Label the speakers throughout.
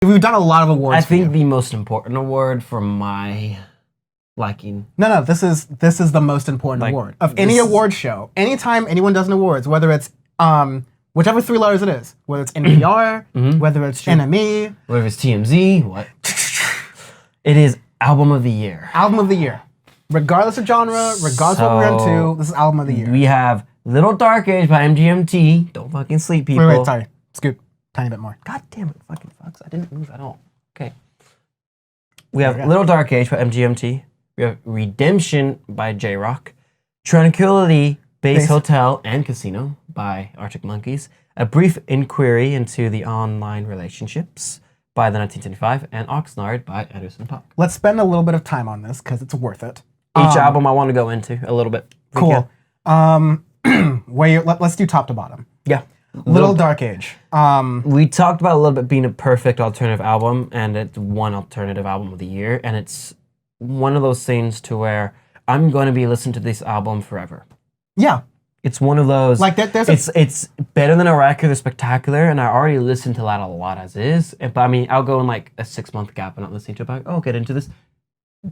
Speaker 1: We've done a lot of awards.
Speaker 2: I think the most important award for my liking.
Speaker 1: No. This is the most important award of any award show. Anytime anyone does an awards, whether it's whichever 3 letters it is, whether it's NPR, whether it's NME,
Speaker 2: whether it's TMZ, what? It is Album of the Year.
Speaker 1: Album of the Year. Regardless of genre, regardless of what we're into, this is Album of the Year.
Speaker 2: We have Little Dark Age by MGMT. Don't fucking sleep, people.
Speaker 1: Wait, sorry. Scoot. Tiny bit more.
Speaker 2: God damn it, fucking fucks. I didn't move at all. Okay. We have Little Dark Age by MGMT. We have Redemption by J-Rock. Tranquility Base Hotel and Casino by Arctic Monkeys. A Brief Inquiry into the Online Relationships by the 1975. And Oxnard by Anderson .Paak.
Speaker 1: Let's spend a little bit of time on this because it's worth it.
Speaker 2: Each album I want to go into a little bit.
Speaker 1: Cool. Let's do top to bottom.
Speaker 2: Yeah.
Speaker 1: Little Dark Age.
Speaker 2: We talked about a little bit being a perfect alternative album, and it's one alternative album of the year, and it's one of those things to where I'm going to be listening to this album forever.
Speaker 1: Yeah.
Speaker 2: It's one of those.
Speaker 1: Like
Speaker 2: it's better than a record. It's spectacular, and I already listened to that a lot as is. But I mean, I'll go in like a 6-month gap and not listening to it. But I'll get into this.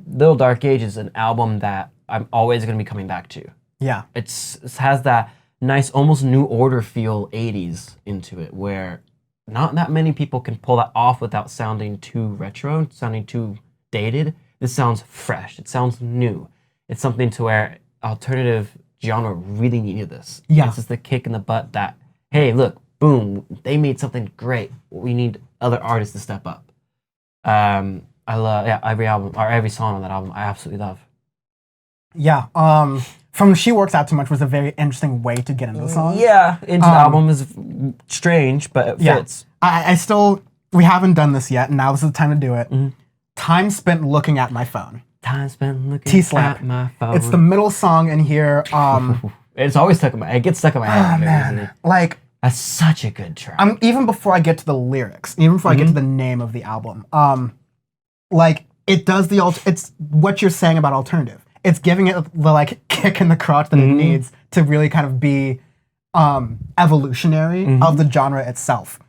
Speaker 2: Little Dark Age is an album that I'm always going to be coming back to.
Speaker 1: Yeah.
Speaker 2: It has that nice, almost New Order feel 80s into it, where not that many people can pull that off without sounding too retro, sounding too dated. This sounds fresh. It sounds new. It's something to where alternative genre really needed this.
Speaker 1: Yeah.
Speaker 2: It's just the kick in the butt that, hey, look, boom, they made something great. We need other artists to step up. I love every album or every song on that album. I absolutely love.
Speaker 1: Yeah. From She Works Out Too Much was a very interesting way to get into the song.
Speaker 2: Yeah, into the album is strange, but it fits.
Speaker 1: I still, we haven't done this yet, and now this is the time to do it. Time spent looking at my phone.
Speaker 2: Time spent looking
Speaker 1: T-Slap.
Speaker 2: at my phone.
Speaker 1: It's the middle song in here.
Speaker 2: It's always stuck in my. It gets stuck in my head.
Speaker 1: Oh man, like
Speaker 2: that's such a good track.
Speaker 1: Even before I get to the lyrics, even before I get to the name of the album, like it does it's what you're saying about alternative. It's giving it the like kick in the crotch that it needs to really kind of be evolutionary of the genre itself.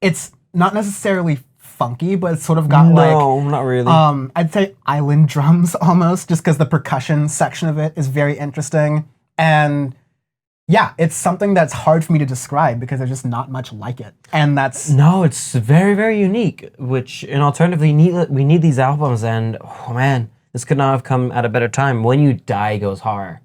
Speaker 1: It's not necessarily funky, but it's sort of got
Speaker 2: not really.
Speaker 1: I'd say island drums almost, just because the percussion section of it is very interesting. And yeah, it's something that's hard for me to describe because there's just not much like it. And that's...
Speaker 2: No, it's very, very unique, which in alternatively, we need these albums, and oh man, this could not have come at a better time. When You Die goes hard,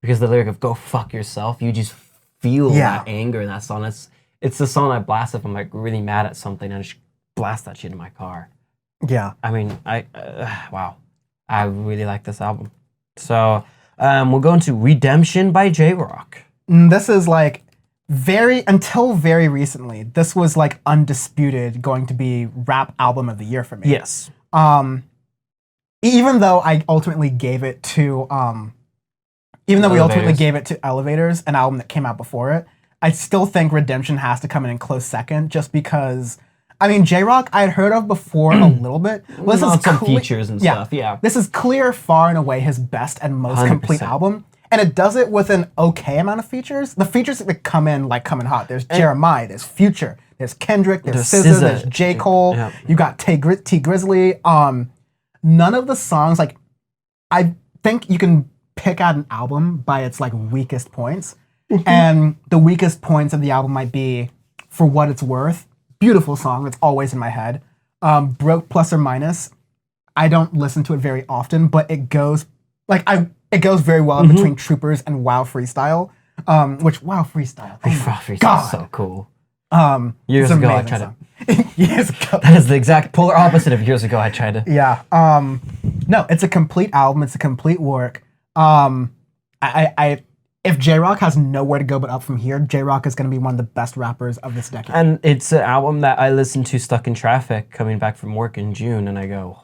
Speaker 2: because the lyric of go fuck yourself, you just feel that anger in that song. It's the song I blast if I'm like really mad at something, and I just blast that shit in my car.
Speaker 1: Yeah.
Speaker 2: I mean, wow. I really like this album. So we'll go into Redemption by J-Rock.
Speaker 1: This is like until very recently, this was like undisputed going to be rap album of the year for me.
Speaker 2: Yes.
Speaker 1: Even though I ultimately gave it to, we ultimately gave it to Elevators, an album that came out before it, I still think Redemption has to come in close second, just because, I mean, J-Rock I had heard of before a little bit.
Speaker 2: This is some features and stuff, yeah.
Speaker 1: This is clear, far and away his best and most
Speaker 2: 100%.
Speaker 1: complete album. And it does it with an okay amount of features. The features that come in hot. There's Jeremiah, there's Future, there's Kendrick, there's SZA, there's J. Cole, you got T Grizzly. None of the songs, like, I think you can pick out an album by its like weakest points. And the weakest points of the album might be For What It's Worth. Beautiful song that's always in my head. Broke Plus or Minus. I don't listen to it very often, but it goes very well in between Troopers and Wow Freestyle. Wow Freestyle.
Speaker 2: Freestyle is so cool. Years ago I tried to.
Speaker 1: Years ago.
Speaker 2: That is the exact polar opposite of years ago I tried to.
Speaker 1: Yeah. No, it's a complete album. It's a complete work. If J-Rock has nowhere to go but up from here, J-Rock is going to be one of the best rappers of this decade.
Speaker 2: And it's an album that I listened to stuck in traffic coming back from work in June, and I go,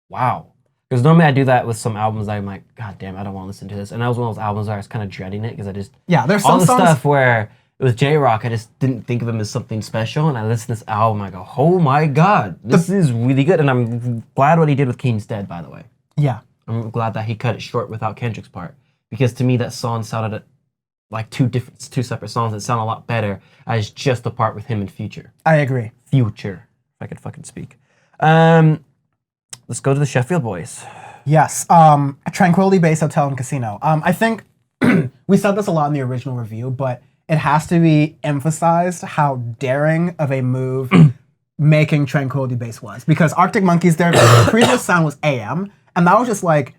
Speaker 2: wow. Because normally I do that with some albums that I'm like, God damn, I don't want to listen to this. And that was one of those albums where I was kind of dreading it because I just...
Speaker 1: Yeah, there's some
Speaker 2: all the
Speaker 1: songs...
Speaker 2: stuff where with J-Rock, I just didn't think of him as something special, and I listened to this album, I go, oh my God, this is really good. And I'm glad what he did with King's Dead, by the way.
Speaker 1: Yeah.
Speaker 2: I'm glad that he cut it short without Kendrick's part. Because to me, that song sounded like two separate songs that sound a lot better as just the part with him and Future.
Speaker 1: I agree.
Speaker 2: Future. I could fucking speak. Let's go to the Sheffield boys.
Speaker 1: Yes. Tranquility Base Hotel and Casino. I think we said this a lot in the original review, but it has to be emphasized how daring of a move making Tranquility Base was. Because Arctic Monkeys, their previous sound was AM, and that was just like...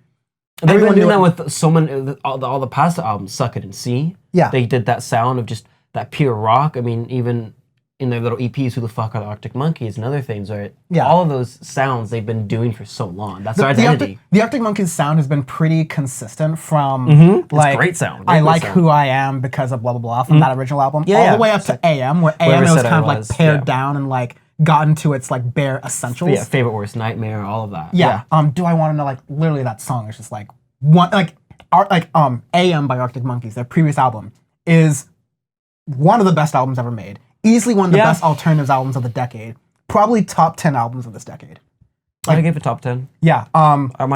Speaker 2: They've been doing that with so many, all the past albums, Suck It and See.
Speaker 1: Yeah.
Speaker 2: They did that sound of just that pure rock. I mean, even in their little EPs, Who the Fuck Are the Arctic Monkeys and other things, right?
Speaker 1: Yeah.
Speaker 2: All of those sounds they've been doing for so long. That's their identity.
Speaker 1: The Arctic Monkeys sound has been pretty consistent from like...
Speaker 2: It's great sound.
Speaker 1: I Like Who I Am because of blah, blah, blah from that original album. All the way up to AM, where AM was kind of like pared down and like gotten to its like bare essentials.
Speaker 2: Yeah, Favorite Worst Nightmare, all of that.
Speaker 1: Yeah. Do I Want to Know, like literally that song is just like one, like AM by Arctic Monkeys, their previous album, is one of the best albums ever made. Easily one of the best alternatives albums of the decade. Probably top 10 albums of this decade.
Speaker 2: Like, I give it top 10.
Speaker 1: Yeah.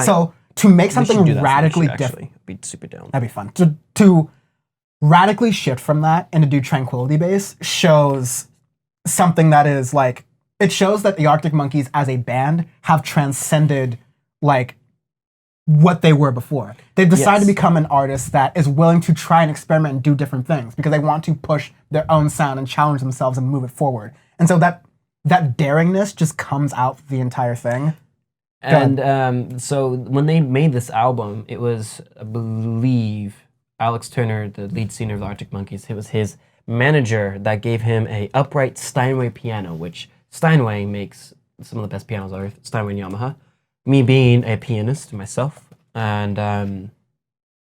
Speaker 1: So to make something radically different,
Speaker 2: be super down.
Speaker 1: That'd be fun. To radically shift from that and to do Tranquility Base shows something that is like, it shows that the Arctic Monkeys as a band have transcended like what they were before. They've decided to become an artist that is willing to try and experiment and do different things because they want to push their own sound and challenge themselves and move it forward. And so that daringness just comes out the entire thing.
Speaker 2: And so when they made this album, it was, I believe, Alex Turner, the lead singer of the Arctic Monkeys, it was his manager that gave him a upright Steinway piano, which Steinway makes some of the best pianos on earth, Steinway and Yamaha. Me being a pianist myself, and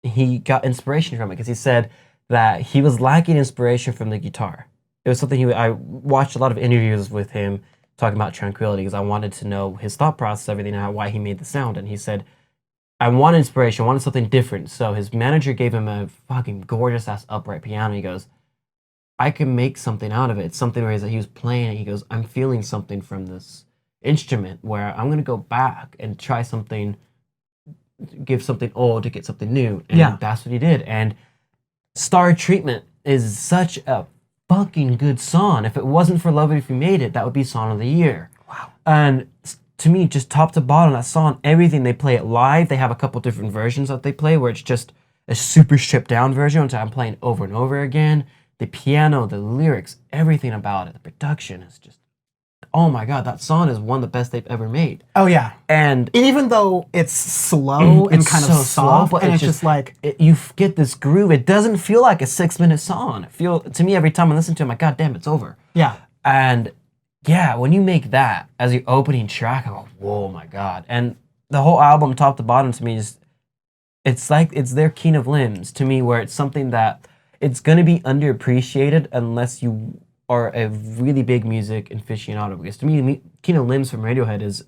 Speaker 2: he got inspiration from it because he said that he was lacking inspiration from the guitar. It was something I watched a lot of interviews with him talking about Tranquility because I wanted to know his thought process, everything, and why he made the sound. And he said, I wanted inspiration, I wanted something different. So his manager gave him a fucking gorgeous ass upright piano. He goes, I can make something out of it. It's something where he was playing it. He goes, I'm feeling something from this instrument where I'm going to go back and try something, give something old to get something new. And that's what he did. And Star Treatment is such a fucking good song. If it wasn't for Love It If You Made It, that would be Song of the Year.
Speaker 1: Wow.
Speaker 2: And to me, just top to bottom, that song, everything, they play it live. They have a couple different versions that they play where it's just a super stripped down version, which I'm playing over and over again. The piano, the lyrics, everything about it, the production is just, oh my God, that song is one of the best they've ever made.
Speaker 1: Oh yeah.
Speaker 2: And
Speaker 1: even though it's slow and kind of soft,
Speaker 2: but
Speaker 1: and it's just like...
Speaker 2: you get this groove. It doesn't feel like a 6-minute song. To me, every time I listen to it, I'm like, God damn, it's over.
Speaker 1: Yeah.
Speaker 2: And yeah, when you make that as your opening track, I go, whoa, my God. And the whole album, top to bottom, to me, it's like, it's their Keen of Limbs, to me, where it's something that it's going to be underappreciated unless you are a really big music aficionado. Because to me, Keen of Limbs from Radiohead is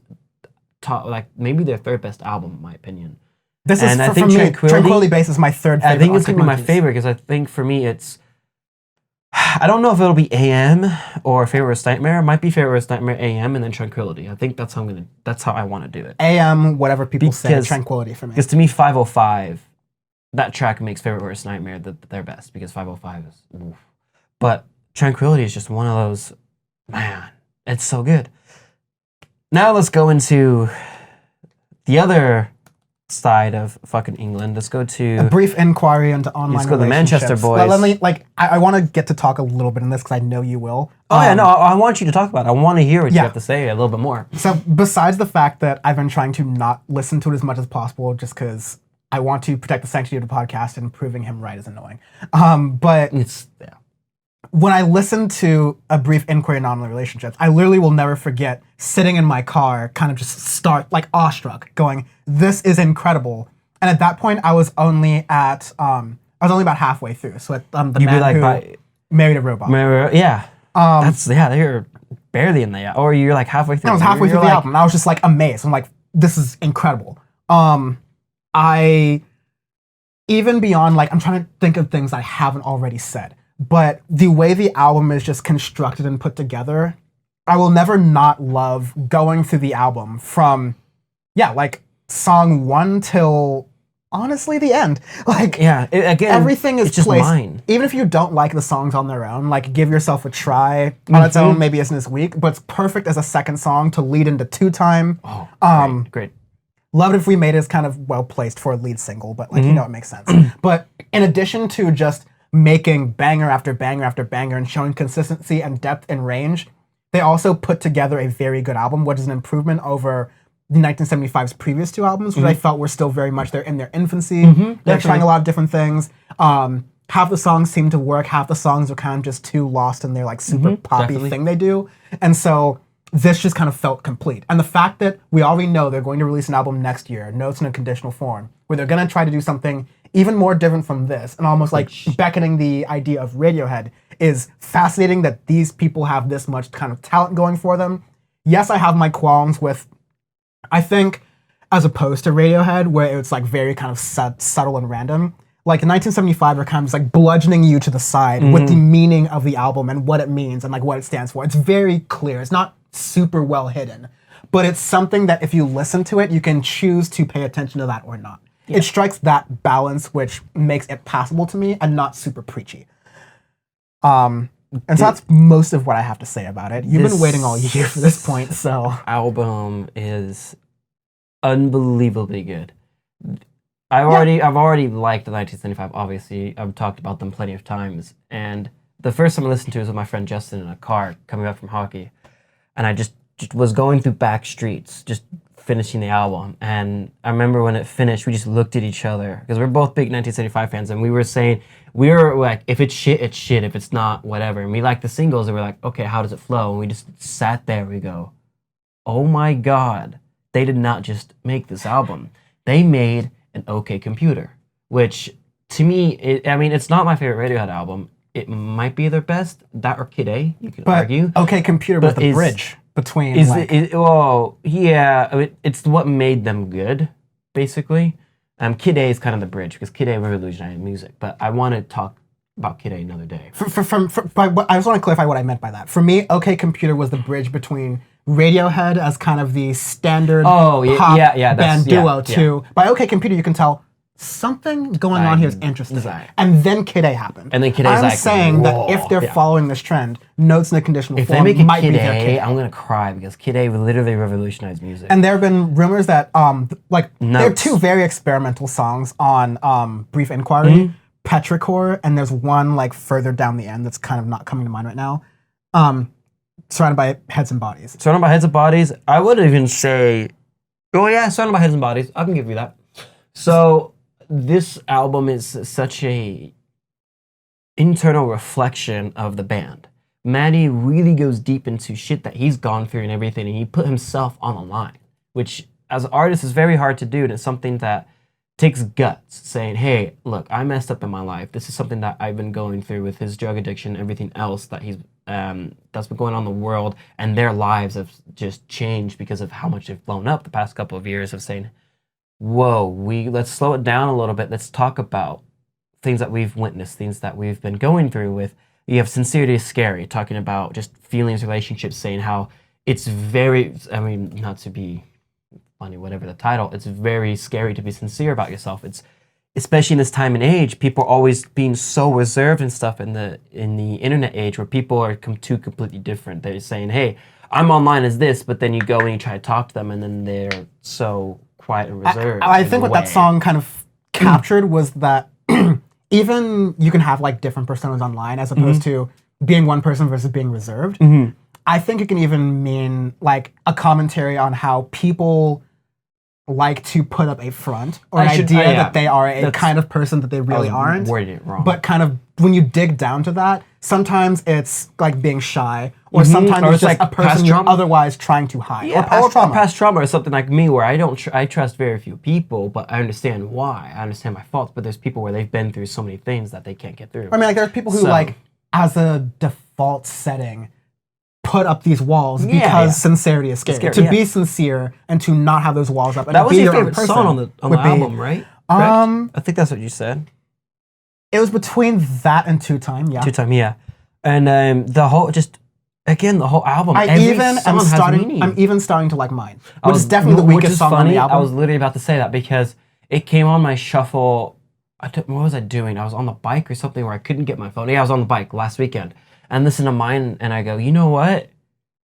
Speaker 2: top, like maybe their third best album, in my opinion.
Speaker 1: This is, for me, Tranquility Base is my third favorite.
Speaker 2: I think it's going to be my favorite because I think for me it's, I don't know if it'll be AM or Favorite Worst Nightmare. It might be Favorite Worst Nightmare AM and then Tranquility. I think that's how I want to do it.
Speaker 1: AM, whatever people say, Tranquility for me.
Speaker 2: Because to me, 505, that track makes Favorite Worst Nightmare their best because 505 is, oof. But Tranquility is just one of those, man, it's so good. Now let's go into the other side of fucking England. Let's go to...
Speaker 1: A brief inquiry into online relationships.
Speaker 2: Let's go to the Manchester boys.
Speaker 1: Let me, I want to get to talk a little bit in this because I know you will.
Speaker 2: Oh yeah, no, I want you to talk about it. I want to hear what you have to say a little bit more.
Speaker 1: So besides the fact that I've been trying to not listen to it as much as possible just because I want to protect the sanctity of the podcast and proving him right is annoying. But... when I listen to A Brief Inquiry into Online Relationships, I literally will never forget sitting in my car, kind of just awestruck, going, this is incredible. And at that point, I was only about halfway through. So at the man who married a robot.
Speaker 2: Yeah. You're barely in there. Or you're like halfway through.
Speaker 1: I was halfway through the album. And I was just like amazed. I'm like, this is incredible. Even beyond, like, I'm trying to think of things I haven't already said. But the way the album is just constructed and put together, I will never not love going through the album from, like song 1 till honestly the end. Like,
Speaker 2: again,
Speaker 1: everything is
Speaker 2: just
Speaker 1: placed.
Speaker 2: mine.
Speaker 1: Even if you don't like the songs on their own, like Give Yourself a Try on its own maybe isn't as weak, but it's perfect as a second song to lead into Two Time.
Speaker 2: Oh, great.
Speaker 1: Love It If We Made It is kind of well placed for a lead single, but like, it makes sense. But in addition to just making banger after banger after banger and showing consistency and depth and range, they also put together a very good album, which is an improvement over the 1975's previous two albums, which I felt were still very much in their infancy. They're trying a lot of different things. Half the songs seem to work, half the songs are kind of just too lost in their like super poppy thing they do. And so this just kind of felt complete. And the fact that we already know they're going to release an album next year, Notes in a Conditional Form, where they're going to try to do something even more different from this, and almost like beckoning the idea of Radiohead, is fascinating that these people have this much kind of talent going for them. Yes, I have my qualms with, I think, as opposed to Radiohead, where it's like very kind of subtle and random, like in 1975 are kind of just like bludgeoning you to the side with the meaning of the album and what it means and like what it stands for. It's very clear. It's not super well hidden, but it's something that if you listen to it, you can choose to pay attention to that or not. It strikes that balance, which makes it passable to me and not super preachy. And so that's most of what I have to say about it. You've been waiting all year for this point, so.
Speaker 2: Album is unbelievably good. I've already liked the 1975, obviously. I've talked about them plenty of times. And the first time I listened to it was with my friend Justin in a car coming back from hockey. And I just was going through back streets, just finishing the album. And I remember when it finished, we just looked at each other, because we're both big 1975 fans, and we were saying, we were like, if it's shit, it's shit. If it's not, whatever. And we liked the singles, and we're like, okay, how does it flow? And we just sat there, we go, oh my God, they did not just make this album. They made an OK Computer, which to me, it's not my favorite Radiohead album. It might be their best, that or Kid A, you could argue.
Speaker 1: OK Computer was the bridge between.
Speaker 2: It's what made them good, basically. Kid A is kind of the bridge, because Kid A revolutionized music, but I want to talk about Kid A another day.
Speaker 1: I just want to clarify what I meant by that. For me, OK Computer was the bridge between Radiohead as kind of the standard pop band duo to, by OK Computer you can tell something going on here is interesting. And then Kid A happened.
Speaker 2: And then Kid A's
Speaker 1: I'm saying that if they're following this trend, Notes in a Conditional Form might be their Kid A.
Speaker 2: I'm going to cry, because Kid A literally revolutionized music.
Speaker 1: And there have been rumors that, there are two very experimental songs on Brief Inquiry, Petrichor, and there's one like further down the end that's kind of not coming to mind right now. Surrounded by Heads and Bodies.
Speaker 2: Surrounded by Heads and Bodies, I would even say, Surrounded by Heads and Bodies, I can give you that. So this album is such a internal reflection of the band. Matty really goes deep into shit that he's gone through and everything, and he put himself on the line, which as an artist is very hard to do, and it's something that takes guts, saying, hey, look, I messed up in my life. This is something that I've been going through with his drug addiction and everything else that he's that's been going on in the world, and their lives have just changed because of how much they've blown up the past couple of years, of saying, whoa, let's slow it down a little bit. Let's talk about things that we've witnessed, things that we've been going through with. You have Sincerity is Scary, talking about just feelings, relationships, saying how it's very, not to be funny, whatever the title, it's very scary to be sincere about yourself. It's, especially in this time and age, people are always being so reserved and stuff in the internet age, where people are two completely different. They're saying, hey, I'm online as this, but then you go and you try to talk to them, and then they're so quiet and reserved.
Speaker 1: I think what that song kind of captured was that even you can have like different personas online, as opposed to being one person versus being reserved. I think it can even mean like a commentary on how people like to put up a front, or an idea that they are a kind of person that they really aren't.
Speaker 2: Worded it wrong.
Speaker 1: But kind of when you dig down to that, sometimes it's like being shy, or sometimes it's just like a person you're otherwise trying to hide.
Speaker 2: Yeah, or past trauma, or something like me, where I trust very few people, but I understand why. I understand my faults, but there's people where they've been through so many things that they can't get through.
Speaker 1: I mean, like there's people who like, as a default setting, put up these walls because sincerity is scary. To be sincere and to not have those walls up. And
Speaker 2: that was
Speaker 1: be
Speaker 2: your favorite song on the album, right? I think that's what you said.
Speaker 1: It was between that and Two Time, yeah.
Speaker 2: Two Time, yeah. And the whole, the whole album. I'm even starting to like Mine, which is definitely the weakest song on the album. I was literally about to say that, because it came on my shuffle. What was I doing? I was on the bike or something where I couldn't get my phone. Yeah, I was on the bike last weekend and listened to mine, and I go, you know what?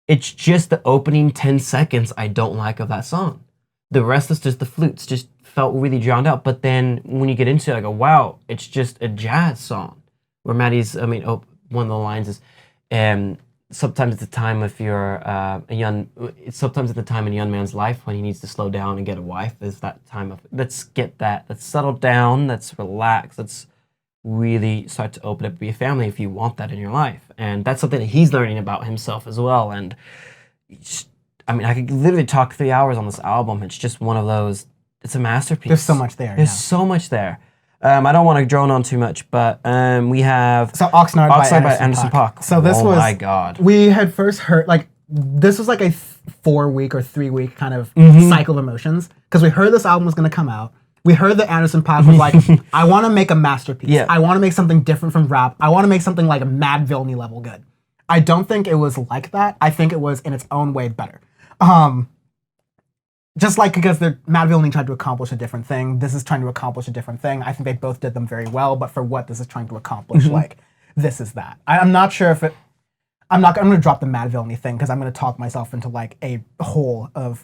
Speaker 2: It's just the opening 10 seconds I don't like of that song. The rest is just the flutes, just felt really drowned out. But then when you get into it, I go, wow, it's just a jazz song. Where Maddie's, one of the lines is, sometimes at the time if you're sometimes at the time in a young man's life when he needs to slow down and get a wife, is that time of, let's settle down, let's relax, let's really start to open up, be a family if you want that in your life. And that's something that he's learning about himself as well. And I could literally talk 3 hours on this album. It's just one of those, it's a masterpiece.
Speaker 1: There's so much there.
Speaker 2: There's so much there. I don't want to drone on too much, but we have
Speaker 1: Oxnard
Speaker 2: by Anderson .Paak.
Speaker 1: So this was,
Speaker 2: my God.
Speaker 1: We had first heard, this was like a 4-week or 3-week kind of cycle of emotions, because we heard this album was going to come out. We heard that Anderson .Paak was like, I want to make a masterpiece. Yeah. I want to make something different from rap. I want to make something like a Mad Villainy level good. I don't think it was like that. I think it was in its own way better. Just like because Mad Villainy tried to accomplish a different thing, this is trying to accomplish a different thing. I think they both did them very well, but for what this is trying to accomplish, this is that. I'm not sure if I'm going to drop the Mad Villainy thing because I'm going to talk myself into like a hole of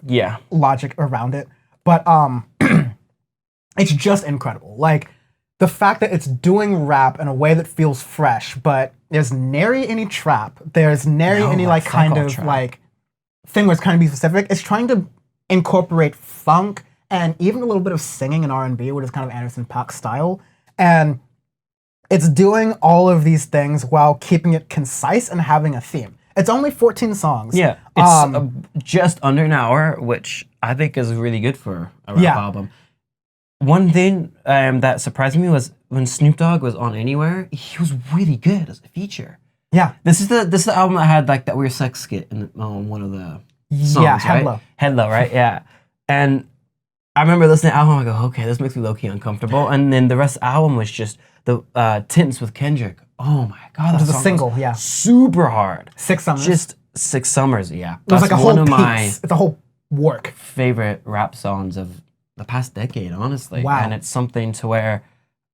Speaker 1: logic around it. But it's just incredible. Like, the fact that it's doing rap in a way that feels fresh, but there's nary any trap. There's nary any like kind of trap. Like thing where it's kind of be specific. It's trying to incorporate funk and even a little bit of singing and R&B, which is kind of Anderson .Paak style. And it's doing all of these things while keeping it concise and having a theme. It's only 14 songs.
Speaker 2: Yeah, it's just under an hour, which I think is really good for a rap album. One thing that surprised me was when Snoop Dogg was on Anywhere, he was really good as a feature.
Speaker 1: Yeah.
Speaker 2: This is the album that had like that weird sex skit in one of the songs, right? Headlow, right? Yeah. And I remember listening to the album, I go, okay, this makes me low-key uncomfortable. And then the rest of the album was just the Tints with Kendrick. Oh my God.
Speaker 1: Which is a single,
Speaker 2: super hard.
Speaker 1: 6 Summers.
Speaker 2: Just 6 Summers, yeah.
Speaker 1: It was like a whole piece. It's a whole work.
Speaker 2: Favorite rap songs of the past decade, honestly.
Speaker 1: Wow.
Speaker 2: And it's something to where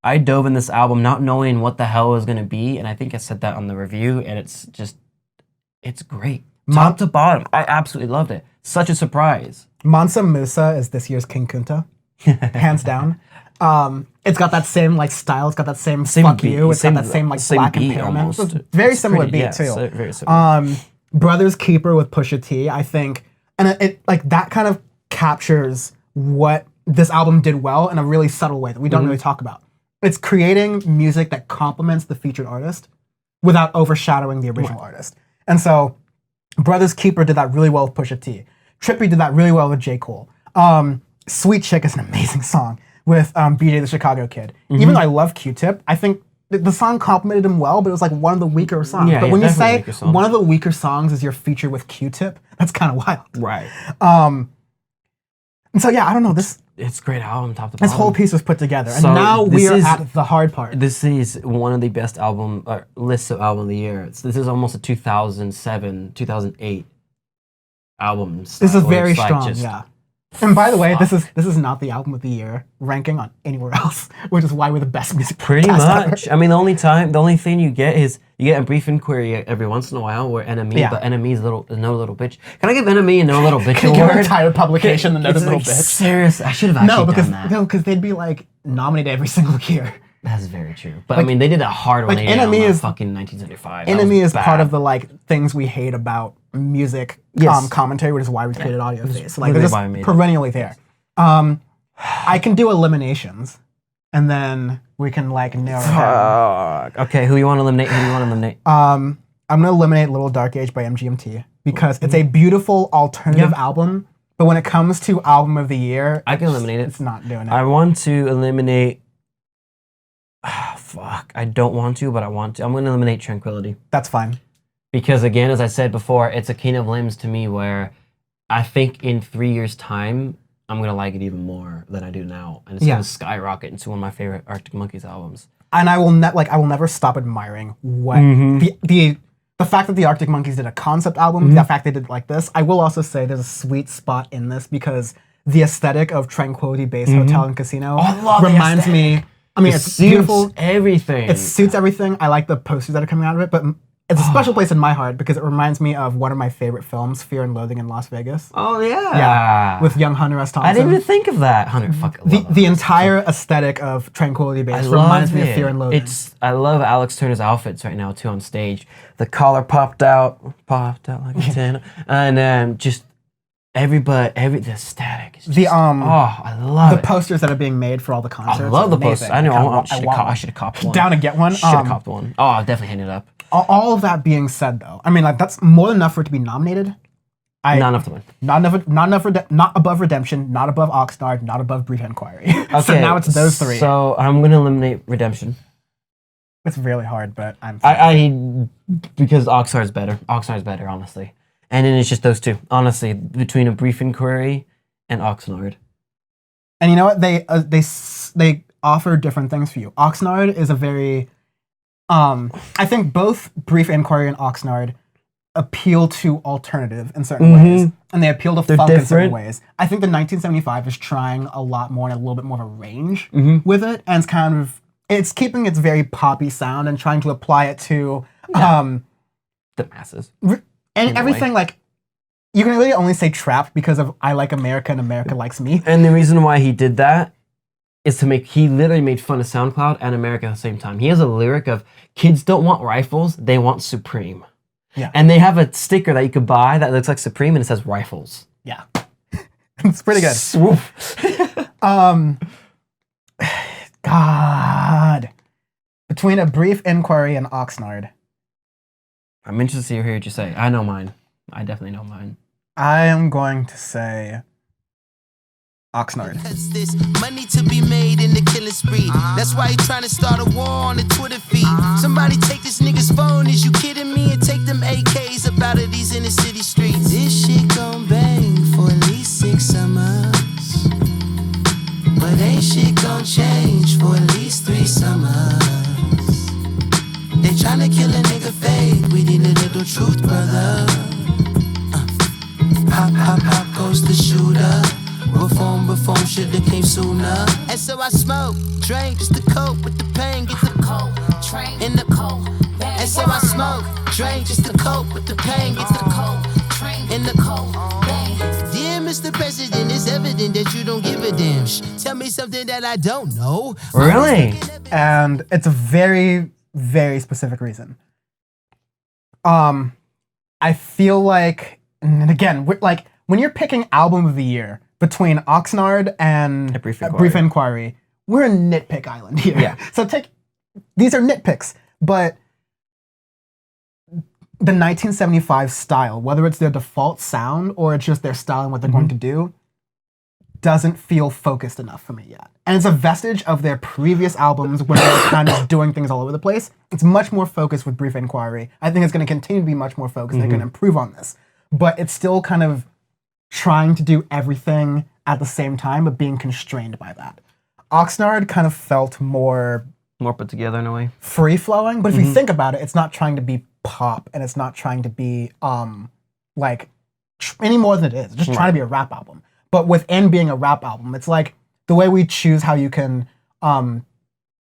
Speaker 2: I dove in this album not knowing what the hell it was going to be, and I think I said that on the review, and it's great. Top to bottom, I absolutely loved it. Such a surprise.
Speaker 1: Mansa Musa is this year's King Kunta, hands down. It's got that same like style, it's got that same fuck
Speaker 2: beat,
Speaker 1: you, it's got that same like black impairment. It's very similar beat too.
Speaker 2: Very similar.
Speaker 1: Brothers Keeper with Pusha T, I think, and it like that kind of captures what this album did well in a really subtle way that we don't really talk about. It's creating music that complements the featured artist without overshadowing the original artist. And so Brothers Keeper did that really well with Pusha T. Trippie did that really well with J. Cole. Sweet Chick is an amazing song with BJ the Chicago Kid. Even though I love Q-Tip, I think the song complimented him well, but it was like one of the weaker songs.
Speaker 2: Yeah,
Speaker 1: but when you say one of the weaker songs is your feature with Q-Tip, that's kind of wild.
Speaker 2: Right.
Speaker 1: And so yeah, I don't know,
Speaker 2: it's a great album, top to
Speaker 1: bottom. This whole piece was put together, and now we are at the hard part.
Speaker 2: This is one of the best lists of album of the year. This is almost a 2007, 2008 album.
Speaker 1: This is very strong, yeah. And by the way, this is not the album of the year ranking on anywhere else, which is why we're the best music
Speaker 2: pretty much.
Speaker 1: Ever.
Speaker 2: I mean, the only thing you get is you get a brief inquiry every once in a while where NME, but NME is no little bitch. Can I give NME a no little bitch award?
Speaker 1: An entire publication, the no little bitch.
Speaker 2: Seriously, I should have actually done that.
Speaker 1: No, because they'd be like nominated every single year.
Speaker 2: That's very true. But like, I mean, they did that hard when they did it on fucking 1975.
Speaker 1: NME is part of the like things we hate about music commentary, which is why we created Audioface. Like they're just perennially there. I can do eliminations, and then we can like narrow down.
Speaker 2: Okay, who you want to eliminate?
Speaker 1: I'm gonna eliminate Little Dark Age by MGMT because it's a beautiful alternative album. But when it comes to album of the year,
Speaker 2: I can eliminate it.
Speaker 1: It's not doing it.
Speaker 2: I want to eliminate. I don't want to, but I want to. I'm gonna eliminate Tranquility.
Speaker 1: That's fine.
Speaker 2: Because again, as I said before, it's a King of Limbs to me where I think in 3 years' time, I'm going to like it even more than I do now. And it's going to skyrocket into one of my favorite Arctic Monkeys albums.
Speaker 1: And I will never stop admiring what the fact that the Arctic Monkeys did a concept album, the fact they did it like this. I will also say there's a sweet spot in this because the aesthetic of Tranquility Base Hotel and Casino
Speaker 2: reminds
Speaker 1: me. I mean, it's beautiful.
Speaker 2: Everything.
Speaker 1: It suits everything. I like the posters that are coming out of it, but it's a special place in my heart because it reminds me of one of my favorite films, Fear and Loathing in Las Vegas.
Speaker 2: Oh yeah.
Speaker 1: Yeah. With young Hunter S. Thompson.
Speaker 2: I didn't even think of that. Hunter,
Speaker 1: the entire aesthetic of Tranquility Base reminds me of Fear and Loathing.
Speaker 2: I love Alex Turner's outfits right now too on stage. The collar popped out like a antenna, and just the static. Is just, I love
Speaker 1: the posters that are being made for all the concerts.
Speaker 2: I love the posters. I know. I should have copped one.
Speaker 1: Down to get one.
Speaker 2: Should have copped one. Oh, I'll definitely hit it up.
Speaker 1: All of that being said, though, I mean, like that's more than enough for it to be nominated.
Speaker 2: Not enough to win.
Speaker 1: Not above Redemption, not above Oxnard, not above Brief Inquiry. Okay, so now it's those three.
Speaker 2: So I'm gonna eliminate Redemption.
Speaker 1: It's really hard, but I'm.
Speaker 2: Because Oxnard's better. Oxnard's better, honestly. And then it's just those two, honestly, between A Brief Inquiry and Oxnard.
Speaker 1: And you know what? They offer different things for you. Oxnard is a very, I think both Brief Inquiry and Oxnard appeal to alternative in certain ways, and they appeal to funk in certain ways. I think the 1975 is trying a lot more and a little bit more of a range with it, and it's keeping its very poppy sound and trying to apply it to
Speaker 2: the masses.
Speaker 1: And everything, like, you can really only say trap because of I Like America and America Likes Me.
Speaker 2: And the reason why he did that is he literally made fun of SoundCloud and America at the same time. He has a lyric of, kids don't want rifles, they want Supreme.
Speaker 1: Yeah.
Speaker 2: And they have a sticker that you could buy that looks like Supreme and it says rifles.
Speaker 1: Yeah. It's pretty good.
Speaker 2: Swoop.
Speaker 1: God. Between A Brief Inquiry and Oxnard.
Speaker 2: I'm interested to hear what you say. I know mine. I definitely know mine.
Speaker 1: I am going to say Oxnard.
Speaker 3: There's money to be made in the killing spree. That's why he trying to start a war on the Twitter feed. Somebody take this nigga's phone, is you kidding me? And take them AKs up out of these inner city streets. This shit gon' bang for at least 6 summers. But ain't shit gon' change for at least 3 summers. They tryna kill a nigga fake, we need a little truth, brother. Pop, pop, pop goes the shooter. Reform, should've came sooner. And so I smoke, drink just to cope with the pain. Get the cold, train in the cold. And so I smoke, drink just to cope with the pain. Get the cold, train in the cold. Dear Mr. President, it's evident that you don't give a damn. Tell me something that I don't know.
Speaker 2: Really?
Speaker 1: And it's a very, very specific reason. I feel like, and again, like when you're picking album of the year between Oxnard and
Speaker 2: A Brief
Speaker 1: Inquiry, we're a nitpick island here.
Speaker 2: Yeah.
Speaker 1: So these are nitpicks, but the 1975 style, whether it's their default sound or it's just their style and what they're going to do, doesn't feel focused enough for me yet. And it's a vestige of their previous albums where they're kind of doing things all over the place. It's much more focused with Brief Inquiry. I think it's going to continue to be much more focused. They're going to improve on this. But it's still kind of trying to do everything at the same time, but being constrained by that. Oxnard kind of felt more
Speaker 2: put together in a way.
Speaker 1: Free-flowing, but if you think about it, it's not trying to be pop, and it's not trying to be any more than it is. It's just trying to be a rap album. But within being a rap album, it's like the way we choose how you can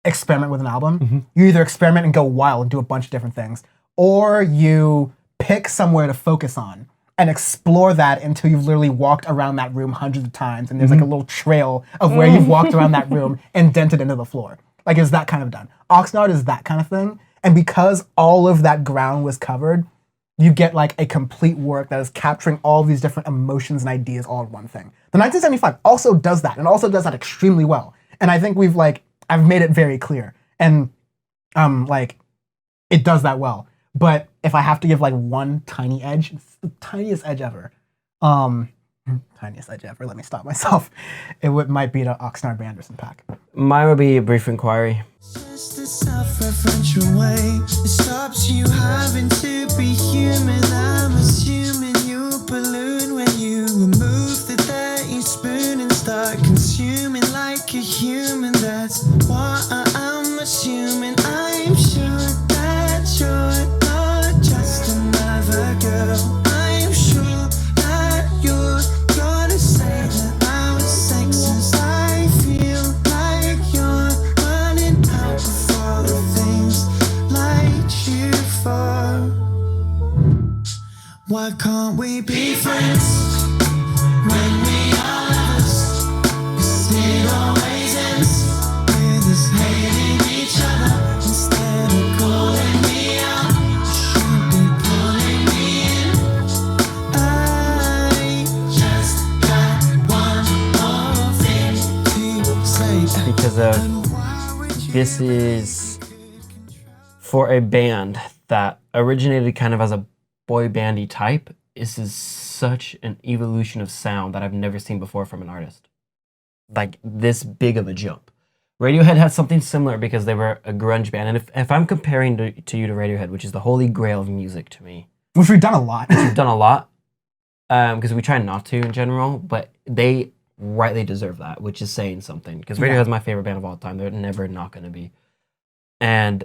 Speaker 1: experiment with an album. You either experiment and go wild and do a bunch of different things, or you pick somewhere to focus on and explore that until you've literally walked around that room hundreds of times and there's like a little trail of where you've walked around that room indented into the floor. Like, it's that kind of done. Oxnard is that kind of thing. And because all of that ground was covered, you get like a complete work that is capturing all these different emotions and ideas all in one thing. The 1975 also does that, and also does that extremely well. And I think I've made it very clear. And it does that well. But if I have to give like one tiny edge, it's the tiniest edge ever. Let me stop myself. It might be the Oxnard by Anderson .Paak.
Speaker 2: Mine would be A Brief Inquiry.
Speaker 3: Just a self-referential way. It stops you having to be human. I'm assuming you balloon when you remove the dirty spoon and start consuming like a human. That's what I'm assuming. I'm sure that you're not just another girl. I'm sure that you're gonna say that Why can't we be friends when we are lovers? 'Cause it always ends with us hating each other. Instead of calling me out, you should be pulling me in. I just got one more thing to say.
Speaker 2: Because this is for a band that originated kind of as a boy bandy type. This is such an evolution of sound that I've never seen before from an artist. Like this big of a jump. Radiohead had something similar because they were a grunge band. And if I'm comparing to you to Radiohead, which is the holy grail of music to me.
Speaker 1: Which we've done a lot.
Speaker 2: We've done a lot. Because we try not to in general, but they rightly deserve that, which is saying something. Because Radiohead's my favorite band of all time. They're never not going to be. And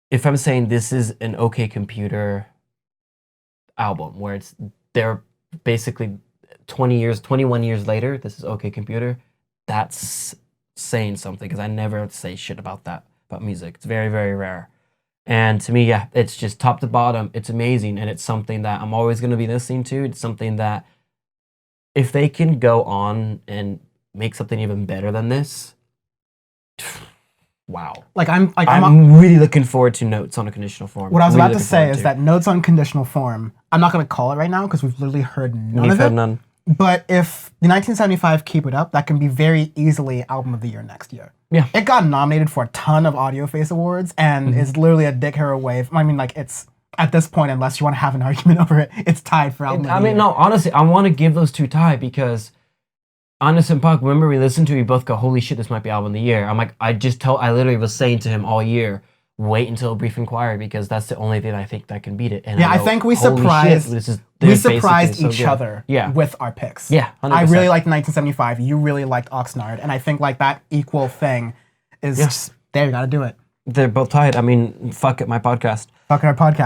Speaker 2: if I'm saying this is an OK Computer album where they're basically 21 years later, this is OK Computer, that's saying something, because I never say shit about music. It's very, very rare. And to me, yeah, it's just top to bottom. It's amazing, and it's something that I'm always going to be listening to. It's something that if they can go on and make something even better than this, wow. I'm really looking forward to Notes on a Conditional Form.
Speaker 1: What I was about to say is that Notes on Conditional Form, I'm not going to call it right now because we've literally heard none of it.
Speaker 2: None.
Speaker 1: But if the 1975 keep it up, that can be very easily Album of the Year next year.
Speaker 2: Yeah.
Speaker 1: It got nominated for a ton of Audioface awards and is literally a dick hair away. I mean, like, it's at this point, unless you want to have an argument over it, it's tied for Album of the Year.
Speaker 2: No, honestly, I want to give those two tie because Honest and Puck, remember we listened to it, we both go, holy shit, this might be Album of the Year. I'm like, I literally was saying to him all year, wait until a brief inquiry because that's the only thing I think that can beat it. And
Speaker 1: yeah, I think we surprised each other with our picks.
Speaker 2: Yeah, 100%.
Speaker 1: I really liked 1975. You really liked Oxnard, and I think like that equal thing is just, there. You got to do it.
Speaker 2: They're both tied. I mean, fuck it, my podcast.
Speaker 1: Fuck our podcast.